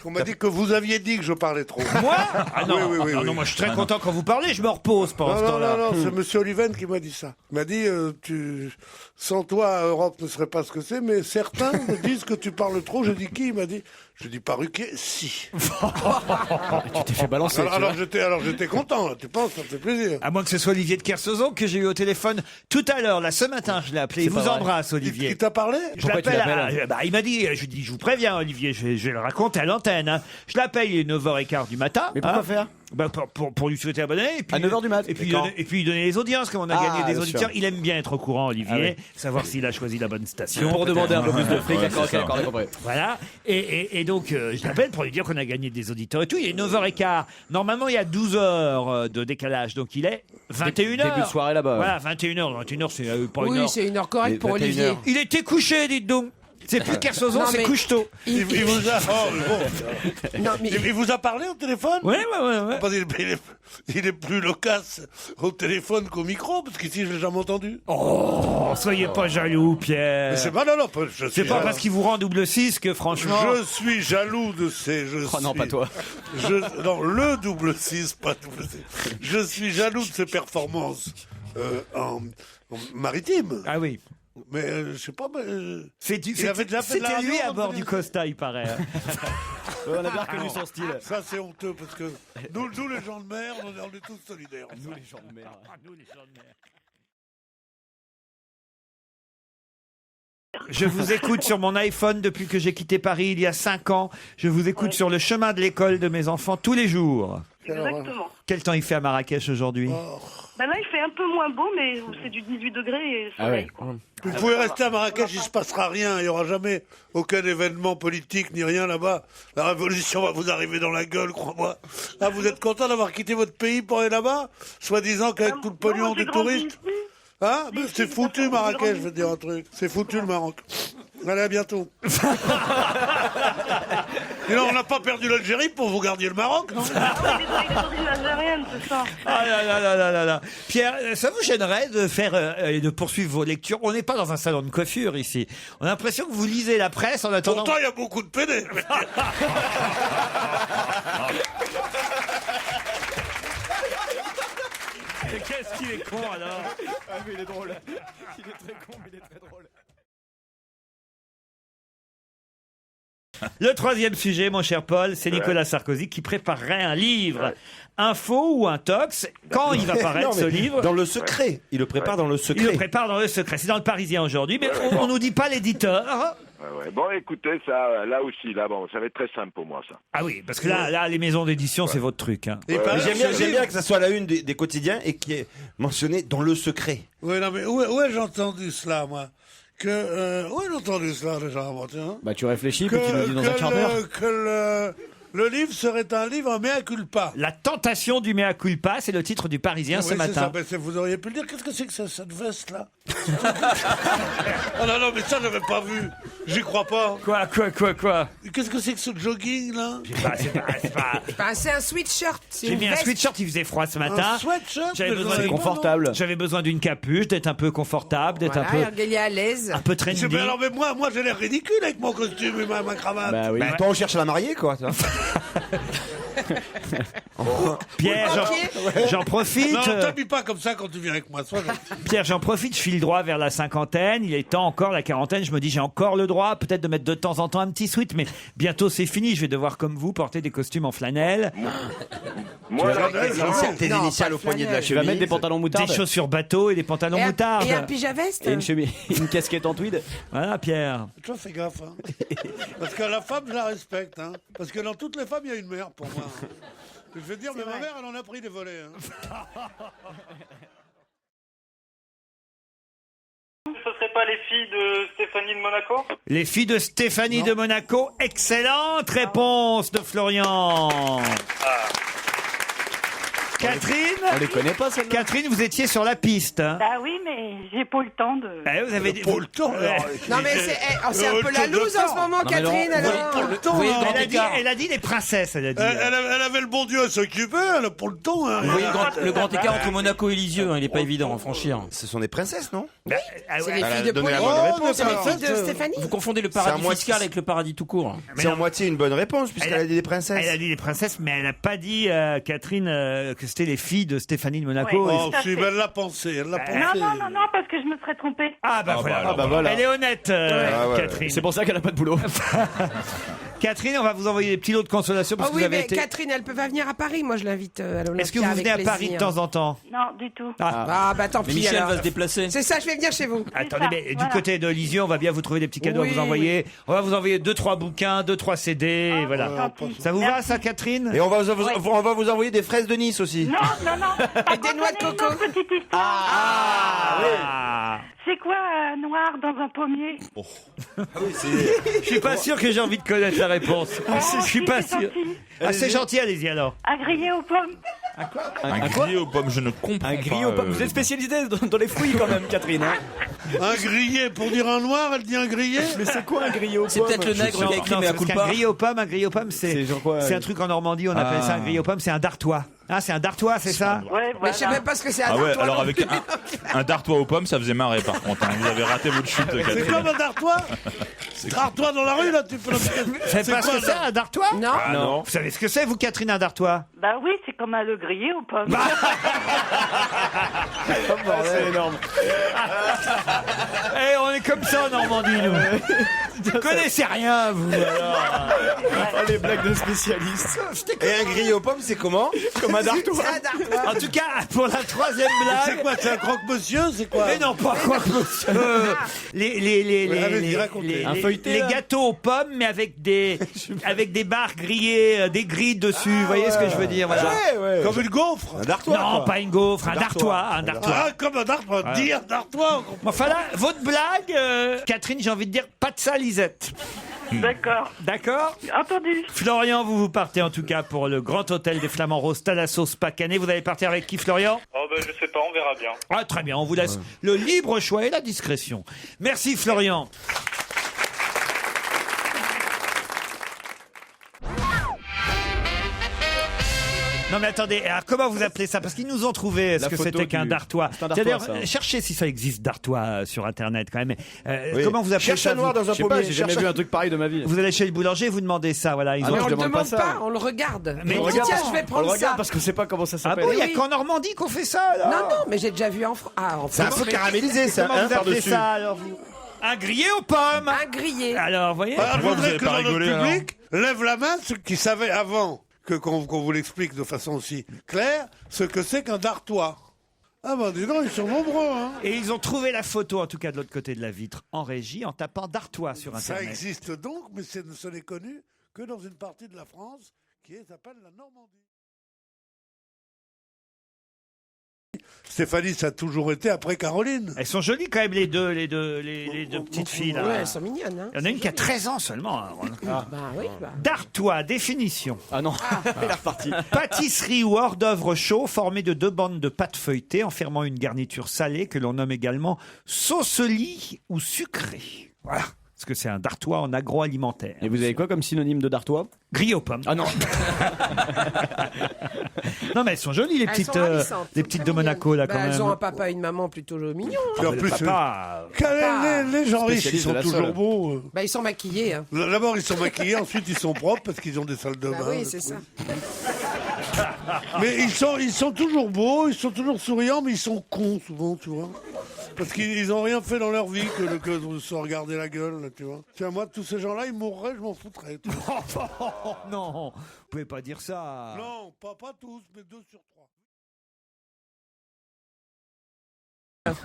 qu'on m'a dit que vous aviez dit que je parlais trop. Moi non, Oui. non, moi je suis très content quand vous parlez, je me repose pendant ce temps-là. Non, c'est Monsieur Oliven qui m'a dit ça. Il m'a dit, sans toi, Europe ne serait pas ce que c'est, mais certains me disent que tu parles trop. Je dis qui? Il m'a dit, je dis pas Ruquier, si. Tu t'es fait balancer. Alors j'étais content, tu penses, ça me fait plaisir. À moins que ce soit Olivier de Kersauzon que j'ai eu au téléphone tout à l'heure, là, ce matin, je l'ai appelé. Il vous embrasse, Olivier. Il t'a parlé? Je l'appelle, il m'a dit, je dis, je vous préviens, Olivier, je vais le raconter à l'antenne. Hein. Je l'appelle, il est 9h15 du matin. Mais pourquoi faire? Pour lui souhaiter la bonne année. Et puis, à 9h du mat. Et puis lui donner les audiences, comme on a gagné des auditeurs. Sûr. Il aime bien être au courant, Olivier, savoir s'il a choisi la bonne station. Pour demander un peu plus de fric, d'accord, compris. Voilà. Et donc, je l'appelle pour lui dire qu'on a gagné des auditeurs et tout. Il est 9h15. Normalement, il y a 12 heures de décalage. Donc, il est 21h. Début de soirée là-bas. Voilà, 21h. 21h, c'est pas une heure. Oui, c'est une heure correcte pour Olivier. Il était couché, dites donc. C'est plus Kersauzon, c'est couche-tôt. Il vous a... il vous a parlé au téléphone? Ouais. Parce il est plus loquace au téléphone qu'au micro, parce qu'ici, je l'ai jamais entendu. Oh, soyez pas jaloux, Pierre. Mais c'est pas, non, c'est pas parce qu'il vous rend double 6 que franchement... Je suis jaloux de ces... non, pas toi. Non, le double 6, pas double 6. Je suis jaloux de ses performances en maritime. Ah oui. Mais je sais pas, C'était lui à bord du Costa, il paraît. On a bien reconnu son style. Ça, c'est honteux, parce que nous les gens de mer, on est tous solidaires. Nous, les gens de mer. Je vous écoute sur mon iPhone depuis que j'ai quitté Paris il y a 5 ans. Je vous écoute sur le chemin de l'école de mes enfants tous les jours. Exactement. Quel temps il fait à Marrakech aujourd'hui? Ben là, il fait un peu moins beau, mais c'est du 18 degrés et soleil. Quoi. Vous pouvez rester à Marrakech, il ne se passera rien. Il n'y aura jamais aucun événement politique ni rien là-bas. La révolution va vous arriver dans la gueule, crois-moi. Ah, vous êtes content d'avoir quitté votre pays pour aller là-bas, soi-disant qu'avec tout le pognon des touristes. Hein? Mais c'est foutu Marrakech, je vais te dire un truc. C'est foutu le Maroc. Allez, à bientôt. Et là, on n'a pas perdu l'Algérie pour vous garder le Maroc, non? Ah oui, il est d'origine algérienne, c'est ça. Ah là. Pierre, ça vous gênerait de faire de poursuivre vos lectures? On n'est pas dans un salon de coiffure ici. On a l'impression que vous lisez la presse en attendant. Pourtant, il y a beaucoup de PD. Qu'est-ce qu'il est con alors? Ah mais il est drôle. Il est très con, mais il est très drôle. Le troisième sujet, mon cher Paul, c'est Nicolas Sarkozy qui préparerait un livre. Info ou intox? Quand il va paraître ce livre? Dans le secret. Il le prépare dans le secret. Il le prépare dans le secret. C'est dans le Parisien aujourd'hui, mais on nous dit pas l'éditeur. Ouais. Bon, écoutez, ça, là aussi, ça va être très simple pour moi, ça. Ah oui, parce que là, les maisons d'édition, c'est votre truc. Hein. Et j'aime bien que ça soit la une des quotidiens et qui est mentionné dans le secret. Oui, non, mais où ai-je entendu cela, moi? Où ai-je entendu cela, déjà, moi, tiens? Bah, tu réfléchis, puis tu nous dis dans un quart d'heure. Que le livre serait un livre mea culpa. La tentation du mea culpa, c'est le titre du Parisien ce matin. Ça, vous auriez pu le dire. Qu'est-ce que c'est que cette veste-là? Oh non, mais ça, je n'avais pas vu. J'y crois pas. Quoi? Qu'est-ce que c'est que ce jogging-là? C'est un sweatshirt. J'ai mis un sweatshirt, il faisait froid ce matin. Un sweatshirt? C'est confortable. J'avais besoin d'une capuche, d'être un peu confortable, d'être il est à l'aise. un peu trendy. Mais moi, j'ai l'air ridicule avec mon costume et ma cravate. Bah oui. Toi, on cherche à la marier, quoi. Pierre, j'en profite. Non, t'habilles pas comme ça quand tu viens avec moi. Pierre, j'en profite, je file droit vers la cinquantaine. Il est temps encore, la quarantaine. Je me dis, j'ai encore le droit, peut-être de mettre de temps en temps un petit sweat, mais bientôt c'est fini. Je vais devoir, comme vous, porter des costumes en flanelle. Moi, Tes initiales au poignet de la Tu vas chemise. mettre des pantalons moutarde. Des chaussures bateau et des pantalons moutarde. Et un pyjama-veste. Et une chemise, une casquette en tweed. Voilà, Pierre. Tu vois, fais gaffe. Hein. Parce que la femme, je la respecte. Hein. Parce que dans toutes les femmes, il y a une mère pour moi. Je veux dire, mais ma mère, elle en a pris des volets. Hein. Ce serait pas les filles de Stéphanie de Monaco? Les filles de Stéphanie de Monaco. Excellente réponse de Florian. Catherine, On les connaît pas, celles-là. Catherine, vous étiez sur la piste. Hein. Bah oui, mais j'ai pas le temps de. Vous avez Pas le temps. Non, mais c'est un peu la loose en ce moment, mais alors, Catherine, alors. le temps. voyez hein. le grand écart. Elle a dit les princesses, elle a dit. Elle avait le bon Dieu à s'occuper, elle a pas le temps. Hein. Vous voyez le grand écart entre Monaco et Lisieux, il est pas évident à franchir. Ce sont des princesses, non? C'est les Elle a filles de donné la Pauline. bonne réponse, C'est les alors. filles de Stéphanie. Vous confondez le C'est à paradis moitié- fiscal avec le paradis tout court. C'est en moitié une bonne réponse, puisqu'elle Elle a- a dit des princesses. Elle a dit les princesses, mais elle n'a pas dit, Catherine, que c'était les filles de Stéphanie de Monaco. Ouais. Oh, si, mais elle l'a pensé, elle l'a pensé. Non, parce que je me serais trompée. Ah bah voilà. voilà. Elle est honnête, Ah ouais. Catherine. C'est pour ça qu'elle a pas de boulot. Catherine, on va vous envoyer des petits lots de consolation parce Ah que oui, vous avez mais été... Catherine, elle peut pas venir à Paris. Moi, je l'invite à l'Olympia. Est-ce que vous venez à avec Paris de plaisir. temps en temps? Non, du tout. Ah, bah tant Mais pis Michel alors. va se déplacer. C'est ça, je vais venir chez vous. Attendez, ça, mais du voilà. côté de Lisieux, on va bien vous trouver des petits cadeaux Oui, à vous envoyer. On va vous envoyer 2-3 bouquins, 2-3 CD, et voilà. Gentil. Ça vous va, Merci. ça, Catherine? Et on va vous envoyer des fraises de Nice aussi. Non. Et des noix de coco. Une petite histoire. Ah. C'est quoi un noir dans un pommier? Je suis pas sûr que j'ai envie de connaître la réponse. Je suis pas c'est sûr. gentil. Ah, c'est gentil, allez-y alors. Un grillé aux pommes. Un grillé aux pommes, je ne comprends Un pas. grillé aux pommes. Vous êtes spécialisé dans les fruits quand même, Catherine. Hein. Un grillé, pour dire un noir, elle dit un grillé. Mais c'est quoi un grillé aux pommes? C'est peut-être le nègre qui a écrit mais à coup de pas. Un grillé aux pommes, c'est genre quoi, un truc en Normandie, on appelle ça un grillé aux pommes, c'est un dartois. Ah, c'est un dartois, c'est ça? Ouais, Mais je sais même pas ce que c'est un Ah ouais, dartois alors non avec plus. un dartois aux pommes, ça faisait marrer par contre. Hein. Vous avez raté votre chute, C'est Catherine. comme un dartois. Dartois dans la rue, là, tu peux le Vous savez pas ce que c'est, un dartois? Non. Ah non. Vous savez ce que c'est, vous, Catherine, un dartois? Bah oui, c'est comme un le grillé aux pommes. C'est énorme. Eh, on est comme ça en Normandie, nous. Vous connaissez rien, vous, alors. Les blagues de spécialistes. Et un grillé aux pommes, c'est comment? Comme un dartois. C'est un dartois. En tout cas, pour la troisième C'est blague. quoi, c'est un croque-monsieur, c'est quoi? Mais non, pas quoi que monsieur. allez-y, racontez. Un feuilleté, les là. gâteaux aux pommes, mais avec des barres grillées, des grilles dessus. Vous voyez ce que je veux dire? Voilà. Ouais. Comme une gaufre. Un dartois, Non, quoi. pas une gaufre, un dartois. Un dartois. Ah, comme un dartois. Dire dartois. on comprend. Enfin là, votre blague, Catherine, j'ai envie de dire pas de ça, Lisette. D'accord. D'accord? Entendu. Florian, vous partez en tout cas pour le Grand Hôtel des Flamands Roses Thalassos Pacané. Vous allez partir avec qui, Florian? Oh ben je sais pas, on verra bien. Ah, très bien, on vous laisse le libre choix et la discrétion. Merci, Florian. Non mais attendez, alors comment vous appelez ça? Parce qu'ils nous ont trouvé ce La que photo c'était qu'un du- dartois. c'est un dartois, C'est-à-dire, ça. cherchez si ça existe dartois sur internet quand même. Oui. Comment vous appelez Cherche ça un noir vous, dans un Je sais pas, pommier. j'ai jamais cherche vu un truc pareil de ma vie. vous allez chez le boulanger, vous demandez ça, voilà. Ils Ah ont- Mais non, on je le demande pas demande ça. pas, on le regarde. Mais on on dit tiens, regarde- je vais On le prendre regarde ça. parce qu'on sait pas comment ça Ah s'appelle. bon, il y a oui. qu'en Normandie qu'on fait ça alors? Non, mais j'ai déjà vu en France. Ah, en C'est un France. peu caramélisé, ça, Comment hein, vous appelez par-dessus. ça alors vous? Un grillé aux pommes. Un grillé. Alors, vous voyez? Alors, je Pourquoi vous voudrais avez que pas dans notre rigolé, alors public lève la main ceux qui savaient avant qu'on vous l'explique de façon aussi claire ce que c'est qu'un dartois. Ah ben dis donc, ils sont nombreux, hein. Et ils ont trouvé la photo, en tout cas de l'autre côté de la vitre, en régie, en tapant dartois sur Ça Internet. existe donc, mais ce n'est connu que dans une partie de la France qui s'appelle la Normandie. Stéphanie, ça a toujours été après Caroline. Elles sont jolies quand même les deux petites filles là. Ouais, elles sont mignonnes. Hein. Il y en a une qui a 13 ans seulement. hein. Bah oui. Bah. Dartois, définition. Ah non, elle est repartie. Pâtisserie ou hors d'œuvre chaud formée de 2 bandes de pâte feuilletée enfermant une garniture salée que l'on nomme également saucelie ou sucrée. Voilà. Parce que c'est un dartois en agroalimentaire. Et vous avez quoi comme synonyme de dartois? Grillé aux pommes. Ah non. Non mais elles sont jolies les Elles petites, sont ravissantes, les sont petites très de Monaco là mignonnes. quand Bah, même. elles ont un papa et une maman plutôt mignons. hein. Puis en plus, Papa, les gens riches, ils Spécialiste sont de la toujours sole. beaux. Bah ils sont maquillés. Hein. D'abord, ils sont maquillés, ensuite, ils sont propres parce qu'ils ont des salles de Bah bain. oui, c'est ça. Mais ils sont toujours beaux, ils sont toujours souriants, mais ils sont cons souvent, tu vois. Parce qu'ils ont rien fait dans leur vie que de se regarder la gueule, là, tu vois. Tiens, moi, tous ces gens-là, ils mourraient, je m'en foutrais. tu vois. non, vous pouvez pas dire ça. Non, pas tous, mais 2 sur 3.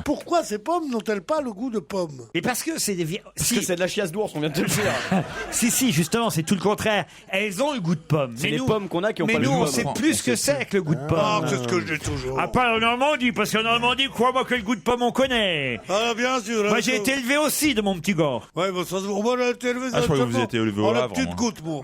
Pourquoi ces pommes n'ont-elles pas le goût de pommes? Et parce que c'est des Parce que c'est de la chiasse d'ours, on vient de te le dire. si, justement, c'est tout le contraire. Elles ont le goût de pomme. C'est les pommes qu'on a qui ont mais pas le nous, goût on de sait pomme. plus ce que c'est que le goût de pomme. Ah, c'est ce que j'ai toujours. À part en Normandie, parce qu'en Normandie, crois-moi que le goût de pomme, on connaît. Ah, bien sûr. Moi, j'ai été élevé aussi de mon petit gars. Ouais, bon, ça se voit. Moi, j'ai été élevé Ah, je croyais que vous étiez élevé au en la Havre, petite moi. goutte, moi.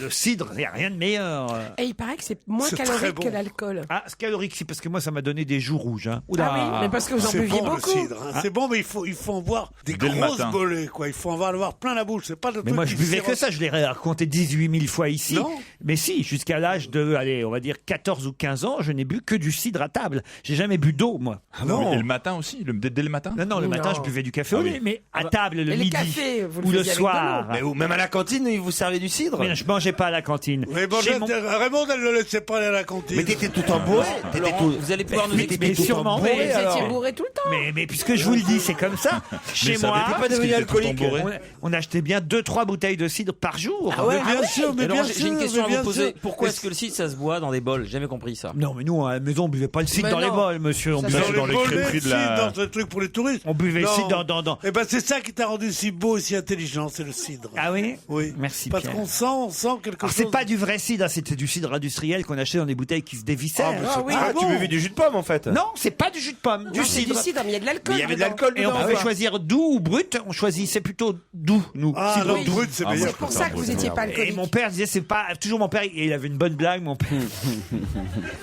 Le cidre, il n'y a rien de meilleur. Et il paraît que c'est moins C'est très calorique bon. que l'alcool. Ah, c'est calorique, si, parce que moi, ça m'a donné des joues rouges. Hein. Oula. Ah oui, mais parce que vous en C'est buviez bon le beaucoup. cidre, hein. C'est bon, mais il faut en boire des Dès le grosses matin. bolées, quoi. Il faut en avoir plein la bouche. C'est pas le Mais truc moi, qui je buvais sert- que ça. Je l'ai raconté 18 000 fois ici. Non. Mais si, jusqu'à l'âge de, allez, on va dire 14 ou 15 ans, je n'ai bu que du cidre à table. J'ai jamais bu d'eau, moi. Non. Et le matin aussi, dès le matin. Non, le matin, Non. je buvais du café au Ah oui. lait, mais à table le Et le midi café, vous le ou le faisiez avec soir. Mais même à la cantine, ils vous servaient du cidre. Mais je mangeais pas à la cantine. Mais bon, Chez mon- Raymond, elle ne le laissait pas aller à la cantine. Mais t'étais tout embourré. T'étais Laurent, tout. vous allez pouvoir nous Mais expliquer. sûrement. bourré, mais- Vous alors. étiez bourré tout le temps. Mais puisque je vous le dis, c'est comme ça. Chez ça moi, avait été pas devenu parce qu'il était tout alcoolique. embourré. on achetait bien 2-3 bouteilles de cidre par jour. Ah ouais, Mais bien sûr, mais Mais Laurent, bien j'ai une sûr, question à mais bien vous poser. sûr. Pourquoi est-ce que le cidre ça se boit dans des bols? J'ai jamais compris ça. Non, mais nous, à la maison, on buvait pas le cidre Mais dans les non. bols, monsieur. On Ça, buvait, c'est dans les bolets crêperies de de la- cidre, dans ce truc pour les touristes. on buvait le Non. cidre dans... Eh ben, c'est ça qui t'a rendu si beau et si intelligent, c'est le cidre. Ah oui? Oui. Merci, Parce Pierre. qu'on sent quelque Alors, chose. c'est pas du vrai cidre, hein, c'était du cidre industriel qu'on achetait dans des bouteilles qui se dévissaient. Ah, mais c'est oui. très Ah, bon. tu buvais du jus de pomme en fait. Non, c'est pas du jus de pomme, du Non, c'est cidre. du cidre, mais il y a de l'alcool. Mais il y avait de dedans. l'alcool Et on dedans. pouvait ouais. choisir doux ou brut. On choisissait plutôt doux, nous. Ah, Cidre non, doux. brut, c'est Ah, meilleur. C'est pour ça que vous étiez pas Et alcoolique. mon père disait, c'est pas toujours mon père, et il avait une bonne blague, mon père.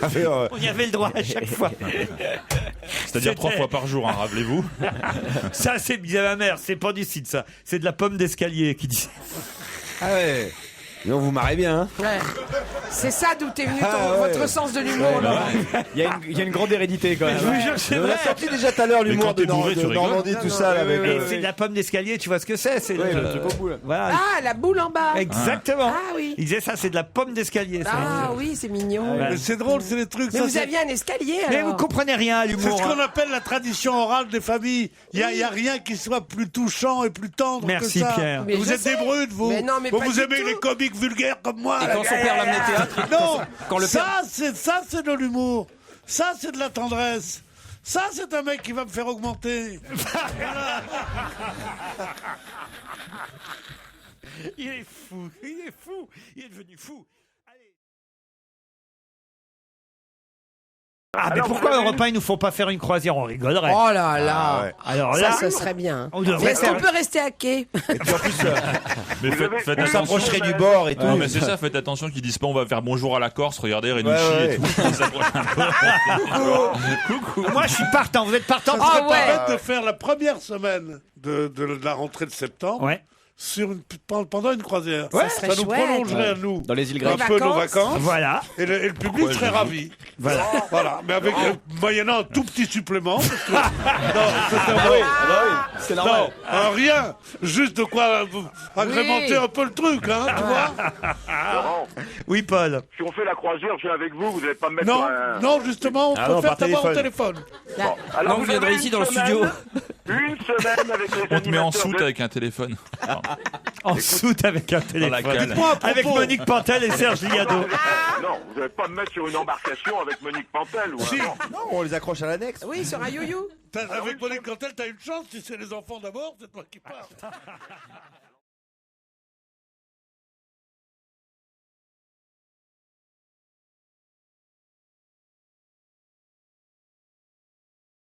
Ah, mais, On y avait le droit à chaque fois. C'est-à-dire 3 fois par jour, hein, rappelez-vous. Ça, c'est bien ma mère, c'est pas du cidre, ça. C'est de la pomme d'escalier qui dit. Ah ouais. Mais on vous marrez bien, hein. Ouais. C'est ça d'où t'es venu Ah ouais. votre sens de l'humour, Laurent. Il y a une grande hérédité quand Je vous jure, c'est On vrai. a sorti déjà tout à l'heure Mais l'humour quand de, t'es bourré, tu rigoles. Normandie, tout ça, là, avec. Et c'est de la pomme d'escalier, tu vois ce que c'est? C'est le truc au bout, là. Voilà. Ah, la boule en bas. Exactement. Ah oui. Il disait ça, c'est de la pomme d'escalier. ça. Ah oui, c'est mignon. Ouais. Mais c'est drôle, c'est les trucs. Mais ça, vous c'est- aviez un escalier Mais alors. vous comprenez rien à C'est l'humour. ce qu'on hein. appelle la tradition orale des familles. Il y a rien qui soit plus touchant et plus tendre Merci, que ça. Pierre. Mais Vous je êtes sais. des brutes, vous. Mais non, mais pas vous du aimez tout. les comiques vulgaires comme moi. Et là. quand son père l'amenait au théâtre, Non, quand le père- ça c'est de l'humour. Ça c'est de la tendresse. Ça c'est un mec qui va me faire augmenter. Voilà. Il est fou, il est fou, il est devenu fou. Allez. Ah, mais Alors, pourquoi vous avez Europe 1, ils nous font pas faire une croisière? On rigolerait. Oh là là. Ah ouais. Alors Ça, là, ce serait bien. on Mais devrait est-ce qu'on faire. peut rester à quai? Et puis en plus, Mais Vous avez- faites on attention. s'approcherait du bord et tout. Non, mais c'est ça, faites attention qu'ils disent pas on va faire bonjour à la Corse, regardez Renucci Ouais, et tout. Ils s'approchent un peu. Moi, je suis partant. Vous êtes partant? Ça serait ouais. pas bête de faire la première semaine de la rentrée de septembre Ouais. pendant une croisière. Ouais. Ça serait nous chouette. prolongerait à nous Dans les îles un grecques. peu nos vacances. vacances. Voilà. Et le public Ouais, serait j'avoue. ravi. Voilà. Voilà, mais avec moyennant un tout petit supplément. Parce que, non, sincèrement, C'est non, rien. Juste de quoi agrémenter un peu le truc, hein, tu vois. Laurent, Oui, Paul. si on fait la croisière, je viens avec vous, vous n'allez pas me mettre Non, sur un... non, justement, on Ah non, préfère par t'avoir au téléphone. téléphone. Bon, alors Non, vous viendrez avez ici une dans le semaine- studio. Une semaine avec les On te met en animateurs soute de- avec un téléphone. En soute avec un la téléphone. cale. Dites-moi à propos. Avec Monique Pantel et Serge Liado. Non, vous n'allez pas me mettre sur une embarcation avec Monique Pantel ou un... Si, Non, on les accroche à l'annexe. Oui, sur un yo-yo. avec Monique Cantel, t'as une chance, si c'est les enfants d'abord, c'est toi qui pars.